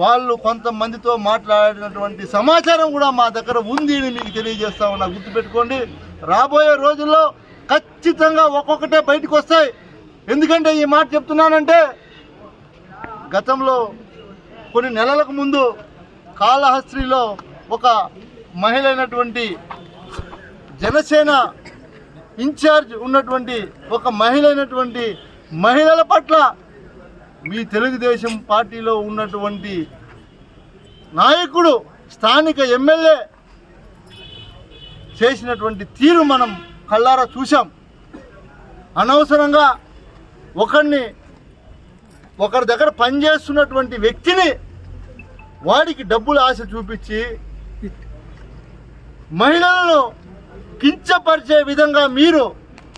వాళ్ళు కొంతమందితో మాట్లాడినటువంటి సమాచారం కూడా మా దగ్గర ఉంది అని మీకు తెలియజేస్తా ఉన్నా. గుర్తుపెట్టుకోండి, రాబోయే రోజుల్లో ఖచ్చితంగా ఒక్కొక్కటే బయటకు వస్తాయి. ఎందుకంటే ఈ మాట చెప్తున్నానంటే గతంలో కొన్ని నెలలకు ముందు కాళహస్త్రిలో ఒక మహిళ అయినటువంటి జనసేన ఇన్ఛార్జ్ ఉన్నటువంటి ఒక మహిళ అయినటువంటి మహిళల పట్ల మీ తెలుగుదేశం పార్టీలో ఉన్నటువంటి నాయకుడు స్థానిక ఎమ్మెల్యే చేసినటువంటి తీరు మనం కళ్ళారా చూసాం. అనవసరంగా ఒకరి దగ్గర పనిచేస్తున్నటువంటి వ్యక్తిని వాడికి డబ్బుల ఆశ చూపించి మహిళలను కించపరిచే విధంగా మీరు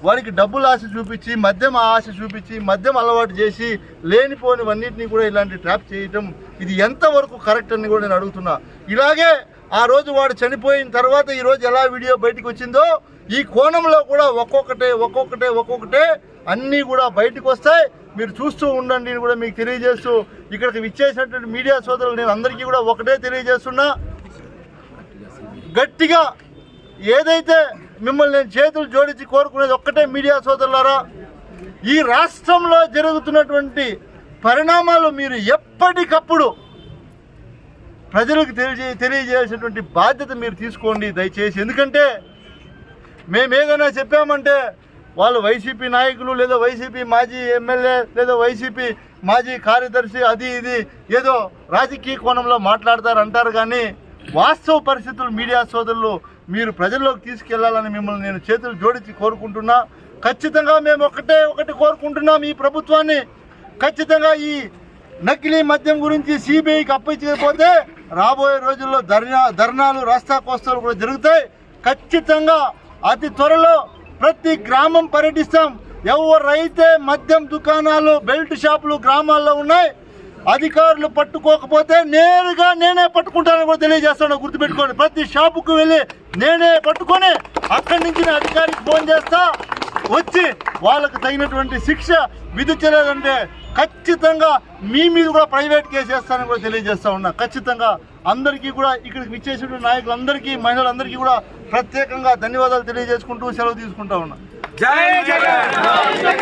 వాడికి డబ్బుల ఆశ చూపించి మద్యం ఆశ చూపించి మద్యం అలవాటు చేసి లేనిపోనివన్నింటినీ కూడా ఇలాంటి ట్రాప్ చేయటం ఇది ఎంతవరకు కరెక్ట్ అని కూడా నేను అడుగుతున్నా. ఇలాగే ఆ రోజు వాడు చనిపోయిన తర్వాత ఈరోజు ఎలా వీడియో బయటకు వచ్చిందో ఈ కోణంలో కూడా ఒక్కొక్కటే అన్నీ కూడా బయటకు వస్తాయి. మీరు చూస్తూ ఉండండి అని కూడా మీకు తెలియజేస్తూ ఇక్కడికి విచ్చేసినటువంటి మీడియా సోదరులు నేను అందరికీ కూడా ఒకటే తెలియజేస్తున్నా, గట్టిగా ఏదైతే మిమ్మల్ని నేను చేతులు జోడించి కోరుకునేది ఒక్కటే మీడియా సోదరులారా, ఈ రాష్ట్రంలో జరుగుతున్నటువంటి పరిణామాలు మీరు ఎప్పటికప్పుడు ప్రజలకు తెలియజేసేటువంటి బాధ్యత మీరు తీసుకోండి దయచేసి. ఎందుకంటే మేము ఏదైనా చెప్పామంటే వాళ్ళు వైసీపీ నాయకులు లేదా వైసీపీ మాజీ ఎమ్మెల్యే లేదా వైసీపీ మాజీ కార్యదర్శి అది ఇది ఏదో రాజకీయ కోణంలో మాట్లాడతారంటారు. కానీ వాస్తవ పరిస్థితులు మీడియా సోదరులు మీరు ప్రజల్లోకి తీసుకెళ్లాలని మిమ్మల్ని నేను చేతులు జోడించి కోరుకుంటున్నా. ఖచ్చితంగా మేము ఒకటి కోరుకుంటున్నాం, ఈ ప్రభుత్వాన్ని ఖచ్చితంగా ఈ నకిలీ మద్యం గురించి సిబిఐకి అప్పగించకపోతే రాబోయే రోజుల్లో ధర్నాలు రాస్తాకోస్తాలు కూడా జరుగుతాయి. ఖచ్చితంగా అతి త్వరలో ప్రతి గ్రామం పర్యటిస్తాం. ఎవరైతే మద్యం దుకాణాలు బెల్ట్ షాపులు గ్రామాల్లో ఉన్నాయి అధికారులు పట్టుకోకపోతే నేనే పట్టుకుంటానని కూడా తెలియజేస్తాను. గుర్తుపెట్టుకోండి, ప్రతి షాపుకు వెళ్ళి నేనే పట్టుకొని అక్కడి నుంచి నేను అధికారికి ఫోన్ చేస్తా, వచ్చి వాళ్ళకు తగినటువంటి శిక్ష విధించలేదంటే ఖచ్చితంగా మీ మీద కూడా ప్రైవేట్ కేసు వేస్తానని కూడా తెలియజేస్తా ఉన్నా. ఖచ్చితంగా అందరికీ కూడా ఇక్కడికి విచ్చేసిన నాయకులందరికీ మహిళలందరికీ కూడా ప్రత్యేకంగా ధన్యవాదాలు తెలియజేసుకుంటూ సెలవు తీసుకుంటా ఉన్నా. జై జగన్.